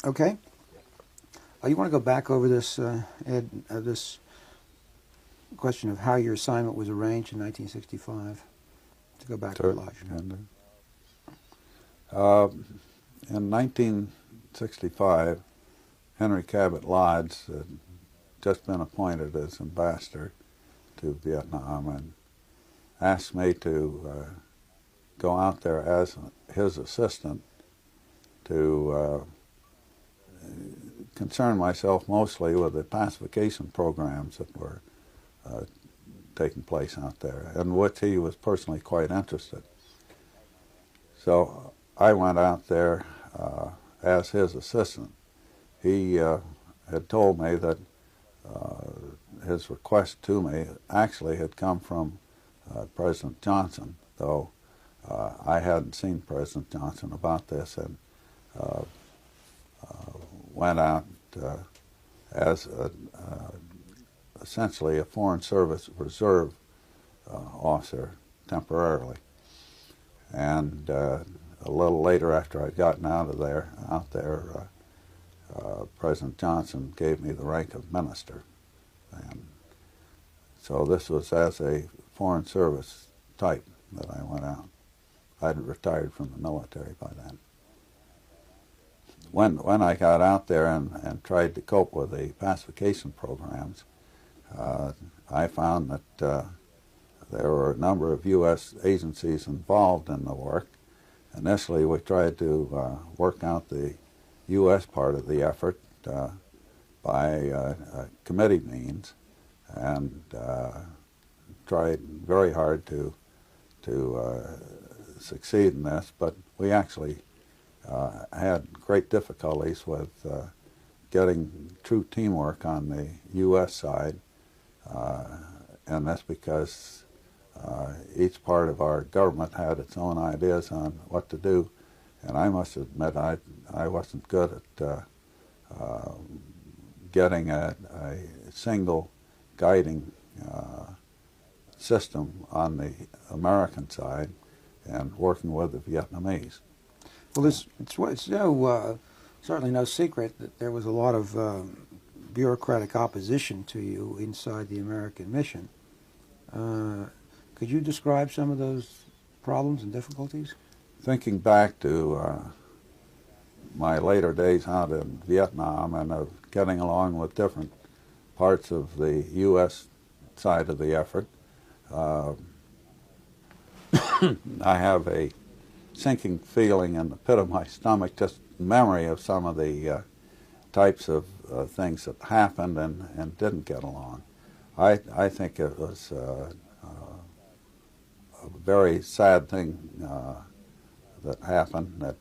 Okay. You want to go back over this, Ed, this question of how your assignment was arranged in 1965? To go back to Lodge. In 1965, Henry Cabot Lodge had just been appointed as ambassador to Vietnam and asked me to go out there as his assistant to concern myself mostly with the pacification programs that were taking place out there, in which he was personally quite interested. So I went out there as his assistant. He had told me that his request to me actually had come from President Johnson, though I hadn't seen President Johnson about this, and went out as essentially a Foreign Service Reserve officer temporarily. And a little later, after I'd gotten out there, President Johnson gave me the rank of minister. And so this was as a Foreign Service type that I went out. I'd retired from the military by then. When I got out there and tried to cope with the pacification programs, I found that there were a number of U.S. agencies involved in the work. Initially, we tried to work out the U.S. part of the effort by committee means, and tried very hard to succeed in this, but we actually had great difficulties with getting true teamwork on the U.S. side, and that's because each part of our government had its own ideas on what to do, and I must admit I wasn't good at getting a single guiding system on the American side and working with the Vietnamese. Well, it's certainly no secret that there was a lot of bureaucratic opposition to you inside the American mission. Could you describe some of those problems and difficulties? Thinking back to my later days out in Vietnam and of getting along with different parts of the U.S. side of the effort, I have a sinking feeling in the pit of my stomach, just memory of some of the types of things that happened and didn't get along. I think it was a very sad thing that happened, that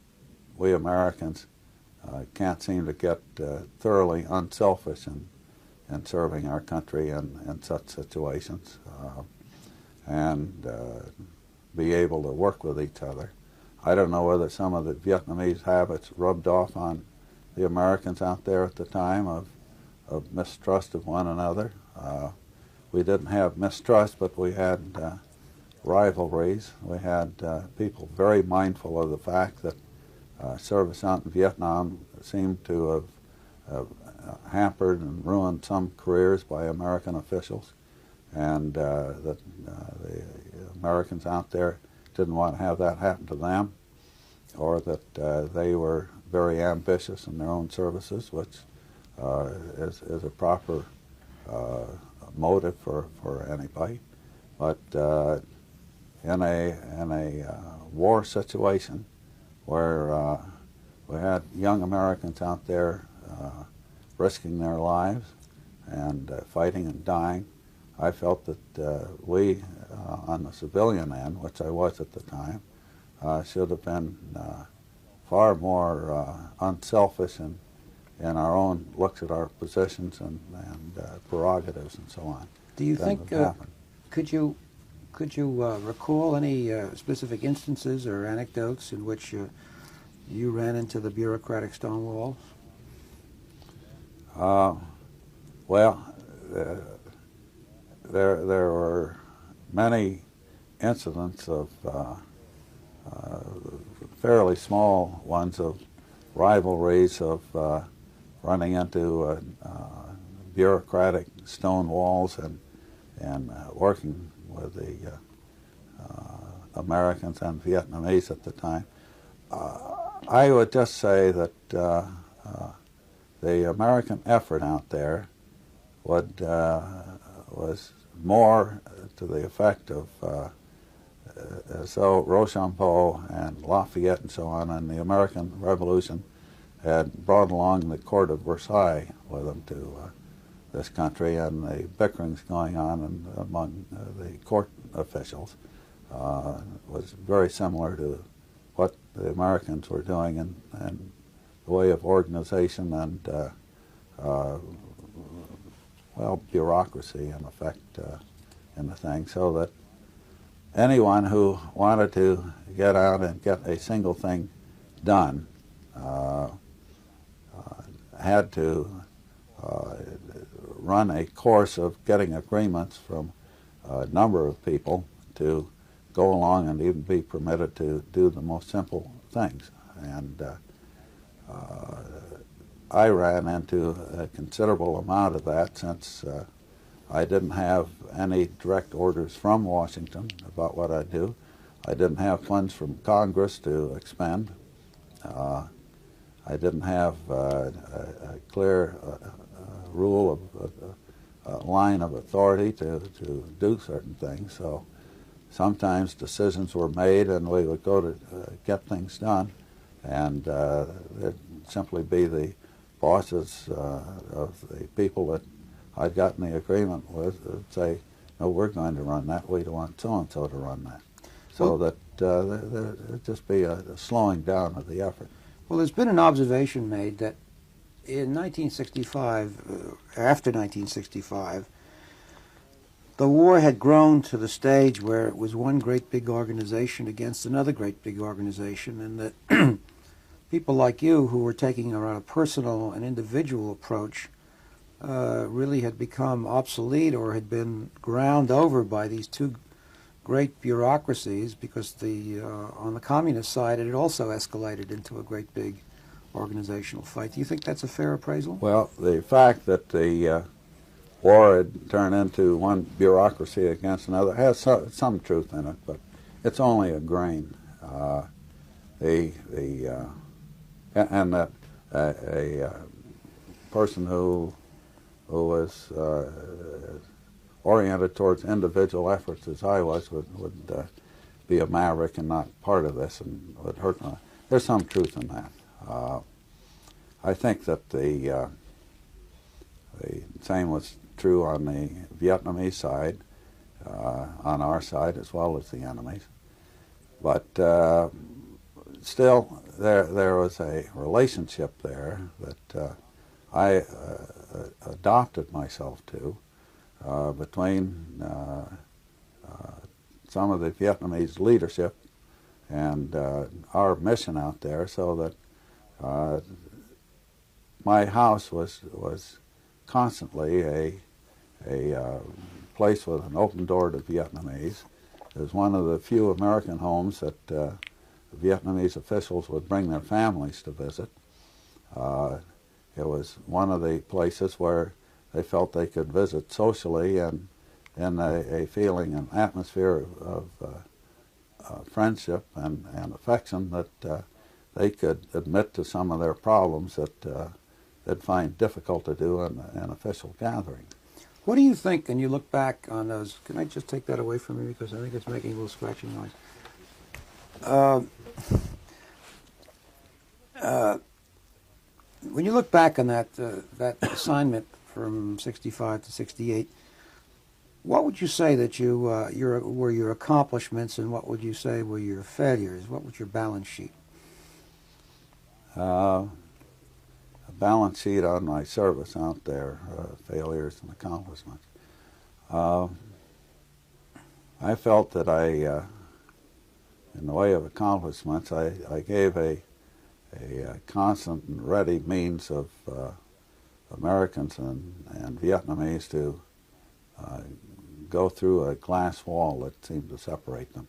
we Americans can't seem to get thoroughly unselfish in serving our country in such situations, and be able to work with each other. I don't know whether some of the Vietnamese habits rubbed off on the Americans out there at the time of mistrust of one another. We didn't have mistrust, but we had rivalries. We had people very mindful of the fact that service out in Vietnam seemed to have hampered and ruined some careers by American officials, and that the Americans out there didn't want to have that happen to them, or that they were very ambitious in their own services, which is a proper motive for anybody. But in a war situation where we had young Americans out there risking their lives and fighting and dying, I felt that we, on the civilian end, which I was at the time, should have been far more unselfish in our own looks at our positions and prerogatives and so on. Do you think, could you recall any specific instances or anecdotes in which you ran into the bureaucratic stone walls? Well, there were many incidents of fairly small ones of rivalries of running into bureaucratic stone walls and working with the Americans and Vietnamese at the time. I would just say that the American effort out there was more to the effect of as though Rochambeau and Lafayette and so on and the American Revolution had brought along the court of Versailles with them to this country, and the bickerings going on among the court officials was very similar to what the Americans were doing in the way of organization and well, bureaucracy in effect in the thing, so that anyone who wanted to get out and get a single thing done had to run a course of getting agreements from a number of people to go along and even be permitted to do the most simple things. And I ran into a considerable amount of that since I didn't have any direct orders from Washington about what I do. I didn't have funds from Congress to expend. I didn't have a clear rule of a line of authority to do certain things. So sometimes decisions were made and we would go to get things done, and there'd simply be the bosses of the people that I'd gotten the agreement with would say, no, we're going to run that, we don't want so-and-so to run that. So that there'd just be a slowing down of the effort. Well, there's been an observation made that in 1965, after 1965, the war had grown to the stage where it was one great big organization against another great big organization, and that people like you who were taking a rather personal and individual approach really had become obsolete or had been ground over by these two great bureaucracies, because on the communist side it had also escalated into a great big organizational fight. Do you think that's a fair appraisal? Well, the fact that the war had turned into one bureaucracy against another has some truth in it, but it's only a grain. And that a person who was oriented towards individual efforts as I was would be a maverick and not part of this and would hurt. There's some truth in that. I think that the same was true on the Vietnamese side, on our side as well as the enemies. But still, there was a relationship there that I adopted myself to between some of the Vietnamese leadership and our mission out there, so that my house was constantly a place with an open door to Vietnamese. It was one of the few American homes that Vietnamese officials would bring their families to visit. It was one of the places where they felt they could visit socially and in a feeling, an atmosphere of friendship and affection that they could admit to some of their problems that they'd find difficult to do in an official gathering. What do you think, and you look back on those, can I just take that away from you because I think it's making a little scratching noise. When you look back on that assignment from 65 to 68, what would you say that were your accomplishments, and what would you say were your failures? What was your balance sheet? A balance sheet on my service out there, failures and accomplishments. I felt that in the way of accomplishments, I gave a constant and ready means of Americans and Vietnamese to go through a glass wall that seemed to separate them,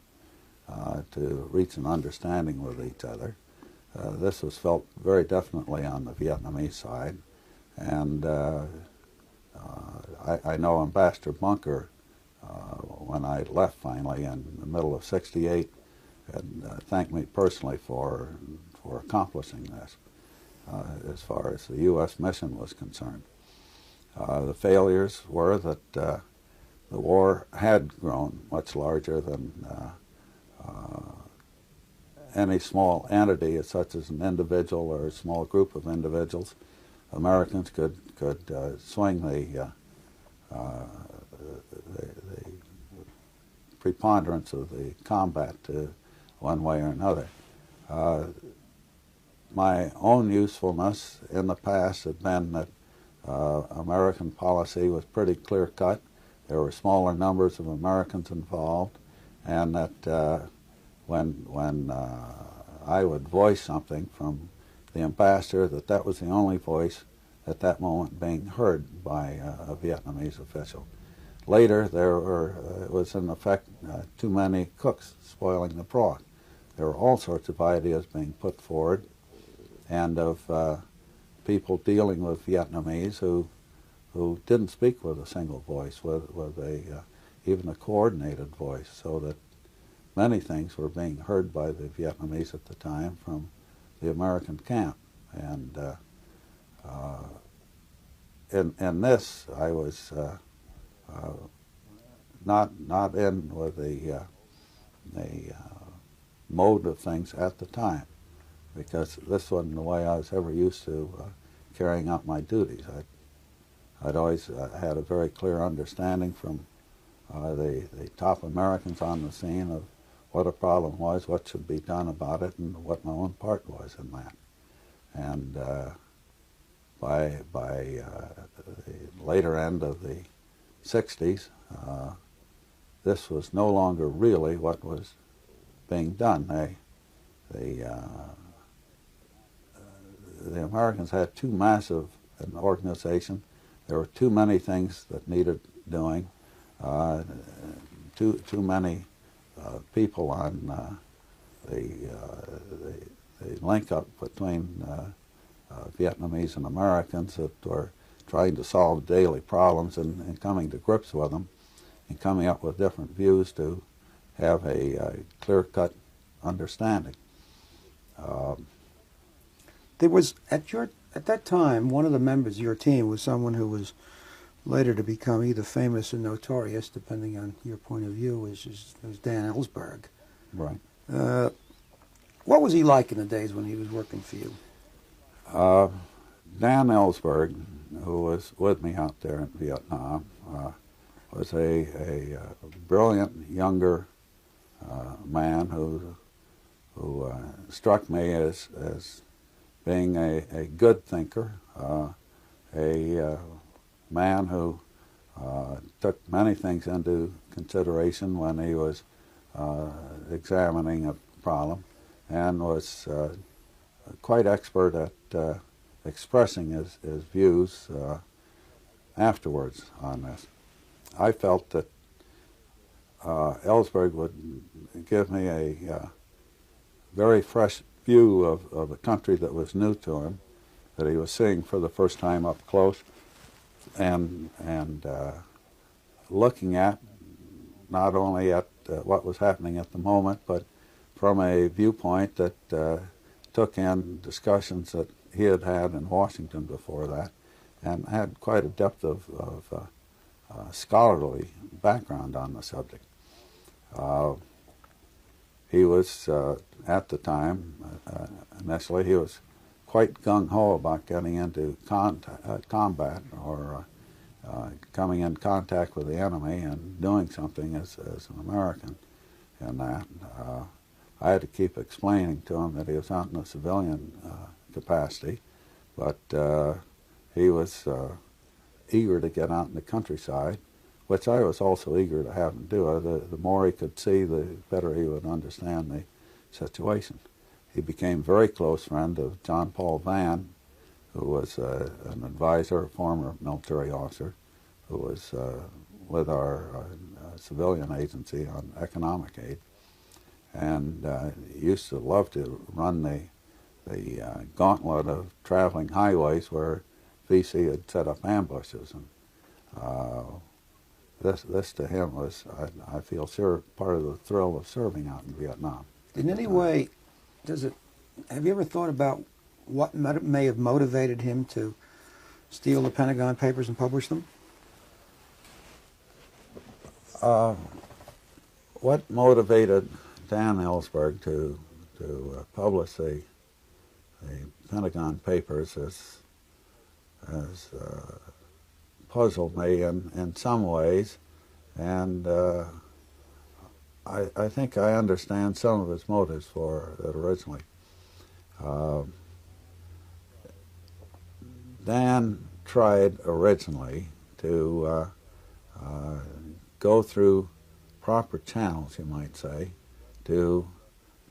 to reach an understanding with each other. this was felt very definitely on the Vietnamese side. And I know Ambassador Bunker, when I left finally in the middle of '68, had thanked me personally for accomplishing this as far as the U.S. mission was concerned. The failures were that the war had grown much larger than any small entity, such as an individual or a small group of individuals. Americans could swing the preponderance of the combat to one way or another. My own usefulness in the past had been that American policy was pretty clear-cut. There were smaller numbers of Americans involved, and that when I would voice something from the ambassador, that was the only voice at that moment being heard by a Vietnamese official. Later, there was in effect too many cooks spoiling the broth. There were all sorts of ideas being put forward, and of people dealing with Vietnamese who didn't speak with a single voice, with even a coordinated voice, so that many things were being heard by the Vietnamese at the time from the American camp. And in this, I was not in with the mode of things at the time, because this wasn't the way I was ever used to carrying out my duties. I'd always had a very clear understanding from the top Americans on the scene of what a problem was, what should be done about it, and what my own part was in that. And by the later end of the '60s, this was no longer really what was being done. The Americans had too massive an organization. There were too many things that needed doing. Too many people on the link-up between Vietnamese and Americans that were trying to solve daily problems and coming to grips with them and coming up with different views to have a clear-cut understanding. There was, at that time, one of the members of your team was someone who was later to become either famous or notorious, depending on your point of view, was Dan Ellsberg. Right. What was he like in the days when he was working for you? Dan Ellsberg, who was with me out there in Vietnam, was a brilliant younger man who struck me as being a good thinker, a man who took many things into consideration when he was examining a problem, and was quite expert at expressing his views afterwards on this. I felt that Ellsberg would give me a very fresh view of a country that was new to him, that he was seeing for the first time up close, and looking at not only at what was happening at the moment, but from a viewpoint that took in discussions that he had had in Washington before that, and had quite a depth of scholarly background on the subject. He was, at the time, initially, he was quite gung-ho about getting into combat or coming in contact with the enemy and doing something as an American in that. I had to keep explaining to him that he was not in a civilian capacity, but he was eager to get out in the countryside, which I was also eager to have him do. The more he could see, the better he would understand the situation. He became a very close friend of John Paul Vann, who was an advisor, a former military officer, who was with our civilian agency on economic aid, and used to love to run the gauntlet of traveling highways where VC had set up ambushes. And this to him was, I feel sure, part of the thrill of serving out in Vietnam. In any way, have you ever thought about what may have motivated him to steal the Pentagon Papers and publish them? What motivated Dan Ellsberg to publish the Pentagon Papers has puzzled me in some ways, and I think I understand some of his motives for it originally. Dan tried originally to go through proper channels, you might say, to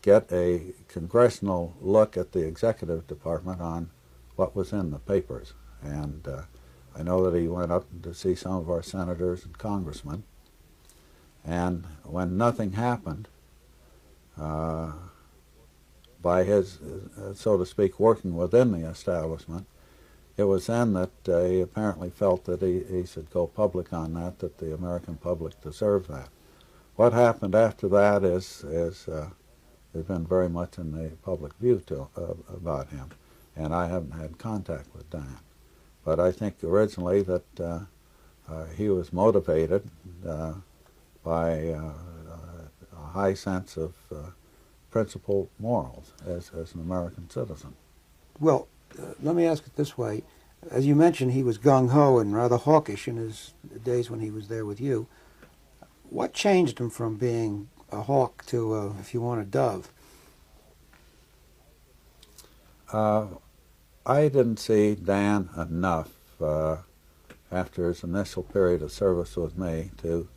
get a congressional look at the executive department on what was in the papers. And I know that he went up to see some of our senators and congressmen, and when nothing happened, by his, so to speak, working within the establishment, it was then that he apparently felt that he should go public on that the American public deserved that. What happened after that has been very much in the public view about him, and I haven't had contact with Dan. But I think originally that he was motivated by a high sense of principled morals as an American citizen. Well, let me ask it this way. As you mentioned, he was gung-ho and rather hawkish in his days when he was there with you. What changed him from being a hawk to, if you want, a dove? I didn't see Dan enough after his initial period of service with me to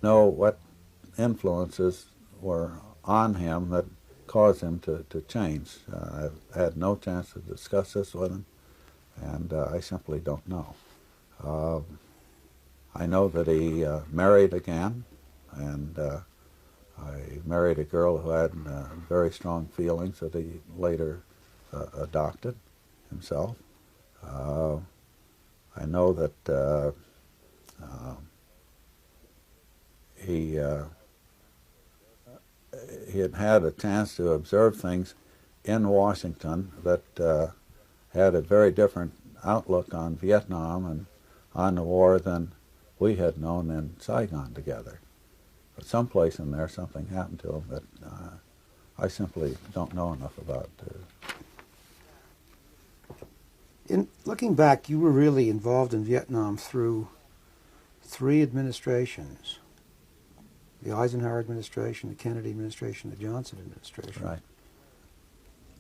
know what influences were on him that caused him to change. I've had no chance to discuss this with him, and I simply don't know. I know that he married again, and I married a girl who had very strong feelings that he later adopted himself. I know that he had a chance to observe things in Washington that had a very different outlook on Vietnam and on the war than we had known in Saigon together. But someplace in there something happened to him that I simply don't know enough about. In looking back, you were really involved in Vietnam through 3 administrations. The Eisenhower administration, the Kennedy administration, the Johnson administration. Right.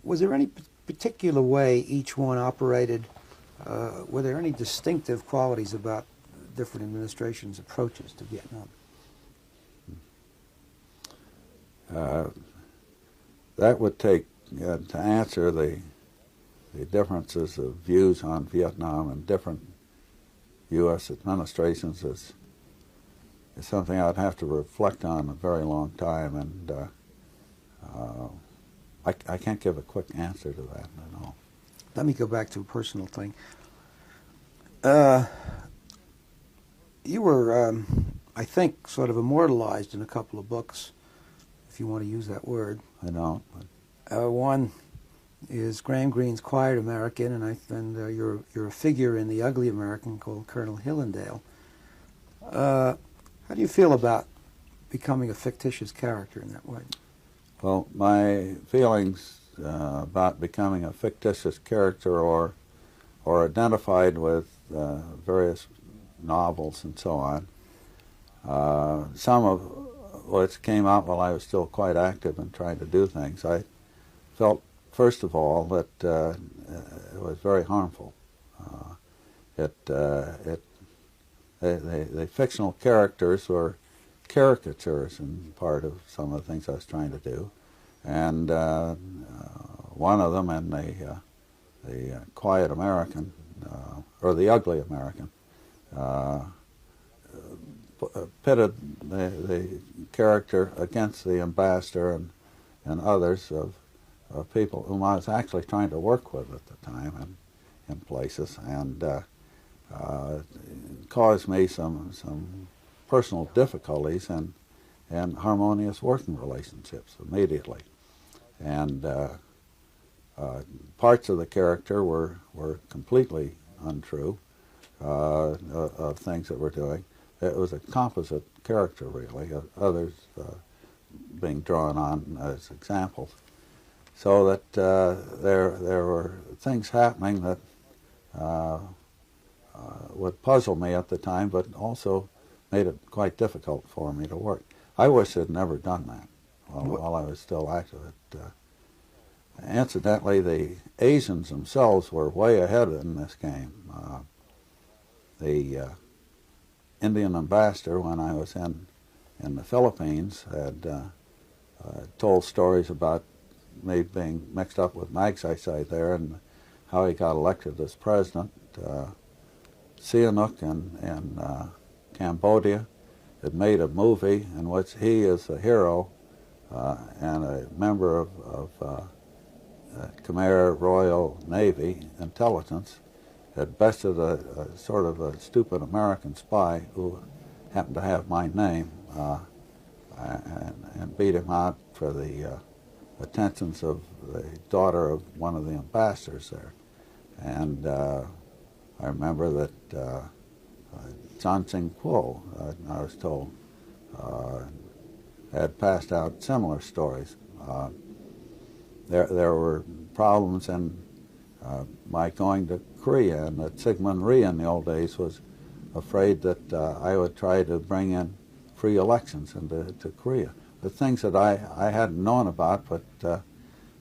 Was there any particular way each one operated? Were there any distinctive qualities about different administrations' approaches to Vietnam? That would take, to answer the differences of views on Vietnam and different U.S. administrations is something I'd have to reflect on a very long time, and I can't give a quick answer to that at all. Let me go back to a personal thing. You were, I think, sort of immortalized in a couple of books, if you want to use that word. I don't. One is Graham Greene's Quiet American, and you're a figure in The Ugly American called Colonel Hillendale. How do you feel about becoming a fictitious character in that way? Well, my feelings about becoming a fictitious character or identified with various novels and so on, some of which came out while I was still quite active in trying to do things, I felt, first of all, that it was very harmful. The fictional characters were caricatures in part of some of the things I was trying to do, and one of them in the Quiet American, or the Ugly American, pitted the character against the ambassador and others of people whom I was actually trying to work with at the time in places, and caused me some personal difficulties and harmonious working relationships immediately. And parts of the character were completely untrue of things that we're doing. It was a composite character, really, others being drawn on as examples. So that there were things happening that would puzzle me at the time, but also made it quite difficult for me to work. I wish I'd never done that while I was still active. Incidentally, the Asians themselves were way ahead in this game. The Indian ambassador, when I was in the Philippines, had told stories about me being mixed up with Magsaysay there and how he got elected as president. Sihanouk in Cambodia had made a movie in which he is a hero and a member of Khmer Royal Navy intelligence had bested a sort of a stupid American spy who happened to have my name and beat him out for the attentions of the daughter of one of the ambassadors there. And I remember that Chan Sing Kuo, I was told, had passed out similar stories. There were problems in my going to Korea, and that Sigmund Rhee in the old days was afraid that I would try to bring in free elections into Korea. The things that I hadn't known about, but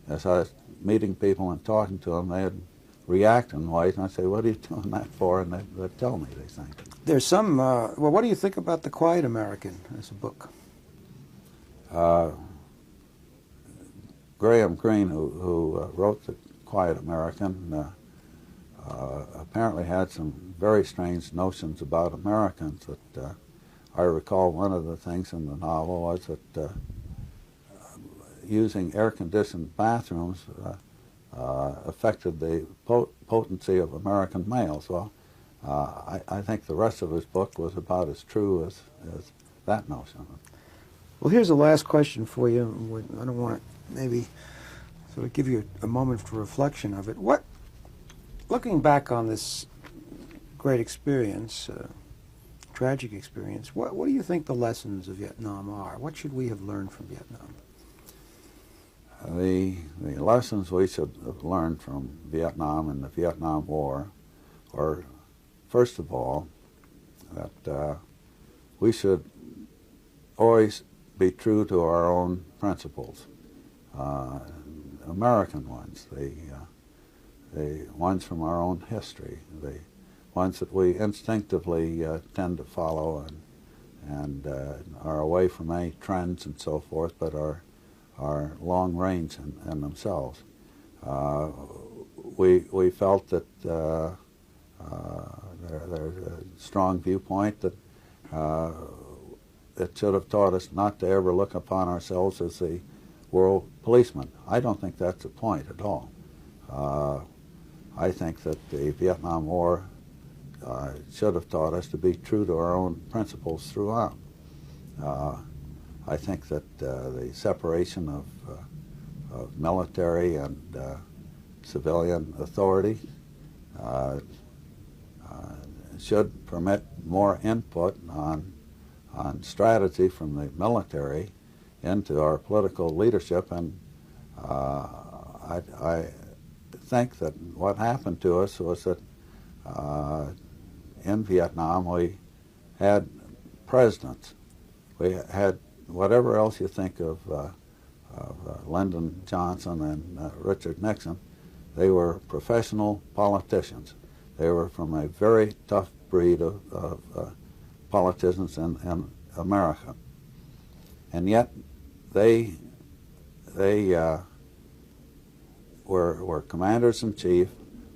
as I was meeting people and talking to them, they'd react in ways, and I'd say, "What are you doing that for?" And they'd tell me these things. There's some, well, what do you think about The Quiet American as a book? Graham Greene, who wrote The Quiet American, apparently had some very strange notions about Americans. That I recall one of the things in the novel was that using air-conditioned bathrooms affected the potency of American males. Well, I think the rest of his book was about as true as that notion. Well, here's the last question for you. I don't want to maybe sort of give you a moment for reflection of it. Looking back on this great experience, tragic experience, what do you think the lessons of Vietnam are? What should we have learned from Vietnam? The lessons we should have learned from Vietnam and the Vietnam War are, first of all, that we should always be true to our own principles, American ones, the ones from our own history, the ones that we instinctively tend to follow and are away from any trends and so forth, but are long range in themselves. We felt that there's a strong viewpoint that it should have taught us not to ever look upon ourselves as the world policeman. I don't think that's the point at all. I think that the Vietnam War should have taught us to be true to our own principles throughout. I think that the separation of military and civilian authority should permit more input on strategy from the military into our political leadership, and I think that what happened to us was that in Vietnam we had presidents. We had whatever else you think of Lyndon Johnson and Richard Nixon. They were professional politicians. They were from a very tough breed of politicians in America, and yet they were commanders-in-chief,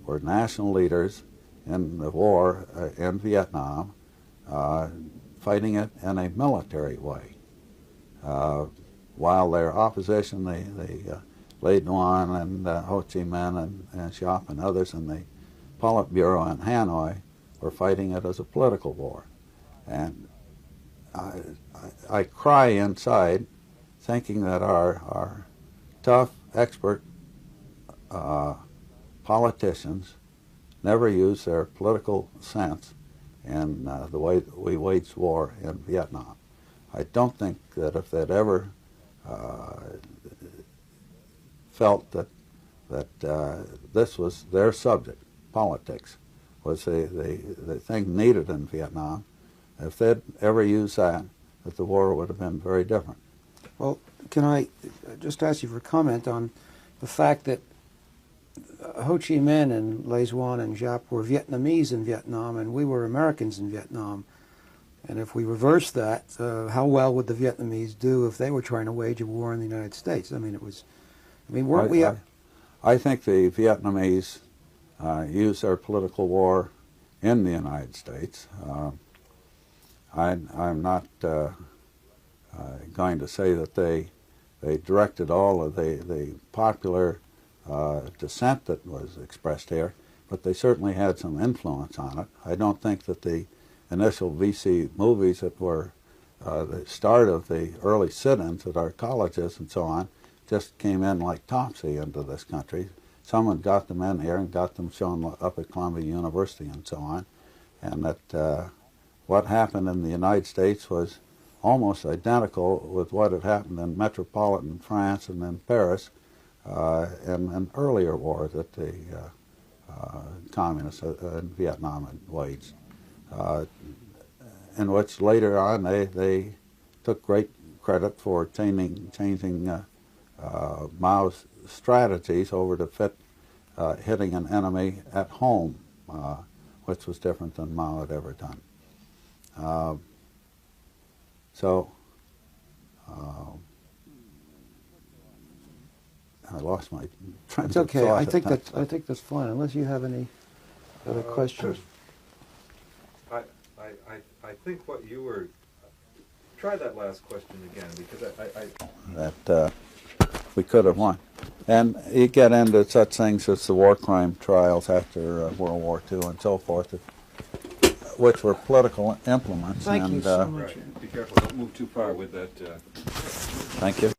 were national leaders in the war in Vietnam, fighting it in a military way. While their opposition, the Le Duan and Ho Chi Minh and Giap and others in the Politburo in Hanoi were fighting it as a political war. And I cry inside thinking that our tough, expert politicians never used their political sense in the way that we waged war in Vietnam. I don't think that if they'd ever felt that this was their subject, politics, was the thing needed in Vietnam, if they'd ever used that the war would have been very different. Well, can I just ask you for a comment on the fact that Ho Chi Minh and Le Duan and Giap were Vietnamese in Vietnam, and we were Americans in Vietnam. And if we reverse that, how well would the Vietnamese do if they were trying to wage a war in the United States? I mean, weren't we? I think the Vietnamese used their political war in the United States. I'm not going to say that they directed all of the popular dissent that was expressed here, but they certainly had some influence on it. I don't think that the initial VC movies that were the start of the early sit-ins at our colleges and so on just came in like topsy into this country. Someone got them in here and got them shown up at Columbia University and so on, and that what happened in the United States was almost identical with what had happened in metropolitan France and in Paris in an earlier war that the communists in Vietnam had waged, in which later on they took great credit for changing Mao's strategies over to fit hitting an enemy at home, which was different than Mao had ever done. I lost my train of thought. It's okay. I think that's fine. Unless you have any other questions. I think what you were. Try that last question again, because that we could have won. And you get into such things as the war crime trials after World War II and so forth, which were political implements. Thank you so much. Right. Be careful, don't move too far with that. Thank you.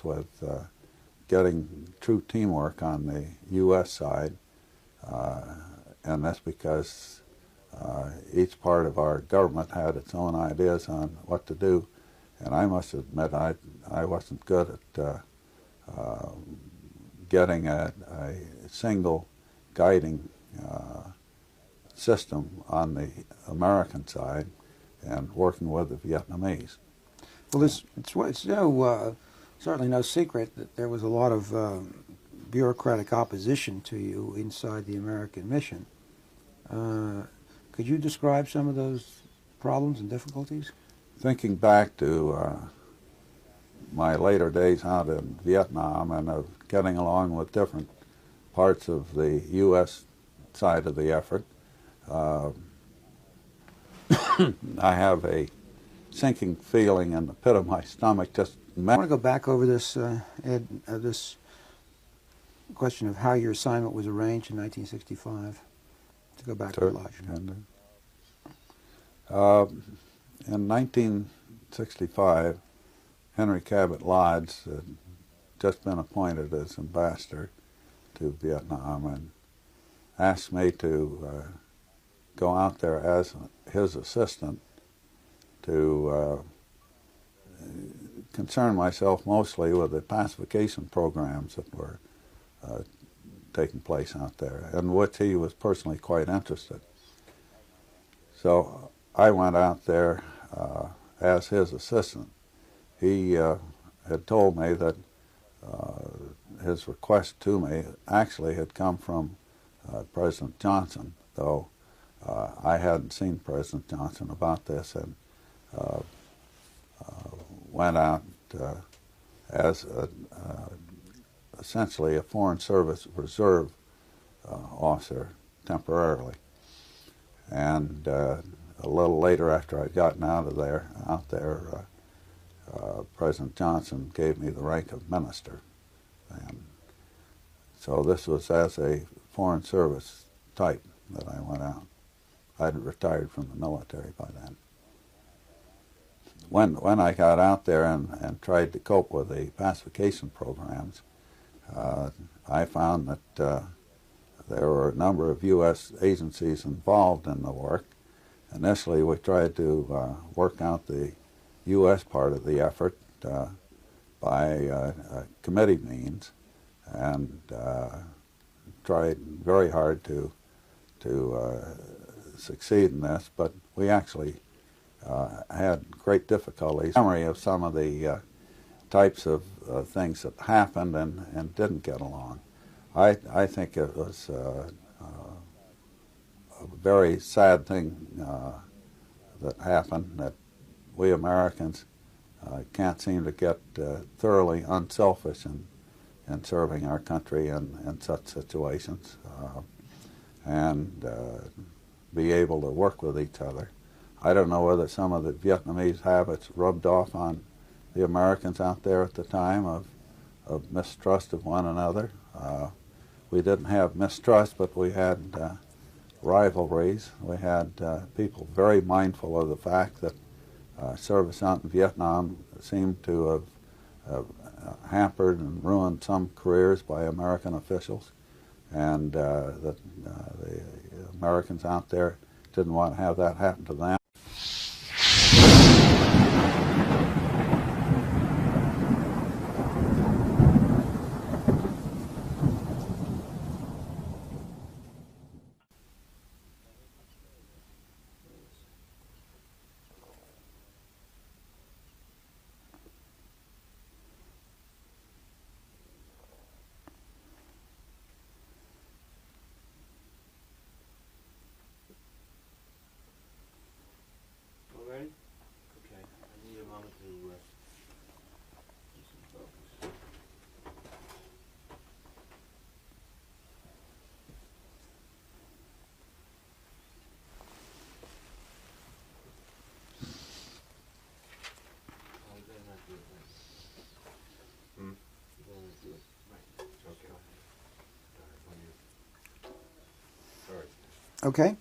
With getting true teamwork on the U.S. side, and that's because each part of our government had its own ideas on what to do, and I must admit I wasn't good at getting a single guiding system on the American side and working with the Vietnamese. Well, it's certainly no secret that there was a lot of bureaucratic opposition to you inside the American mission. Could you describe some of those problems and difficulties? Thinking back to my later days out in Vietnam and of getting along with different parts of the U.S. side of the effort, I have a sinking feeling in the pit of my stomach. I want to go back over this, Ed, this question of how your assignment was arranged in 1965. To go back to Lodge. In 1965, Henry Cabot Lodge had just been appointed as ambassador to Vietnam and asked me to go out there as his assistant to concern myself mostly with the pacification programs that were taking place out there, in which he was personally quite interested. So I went out there as his assistant. He had told me that his request to me actually had come from President Johnson, though I hadn't seen President Johnson about this, and went out as essentially a Foreign Service Reserve officer temporarily. And a little later, after I'd gotten out there, President Johnson gave me the rank of minister. And so this was as a Foreign Service type that I went out. I'd retired from the military by then. When I got out there and tried to cope with the pacification programs, I found that there were a number of U.S. agencies involved in the work. Initially, we tried to work out the U.S. part of the effort by committee means, and tried very hard to succeed in this, but we actually had great difficulties. Memory of some of the types of things that happened and didn't get along. I think it was a very sad thing that happened, that we Americans can't seem to get thoroughly unselfish in serving our country in such situations, and be able to work with each other. I don't know whether some of the Vietnamese habits rubbed off on the Americans out there at the time of mistrust of one another. We didn't have mistrust, but we had rivalries. We had people very mindful of the fact that service out in Vietnam seemed to have hampered and ruined some careers by American officials, and that the Americans out there didn't want to have that happen to them. Okay.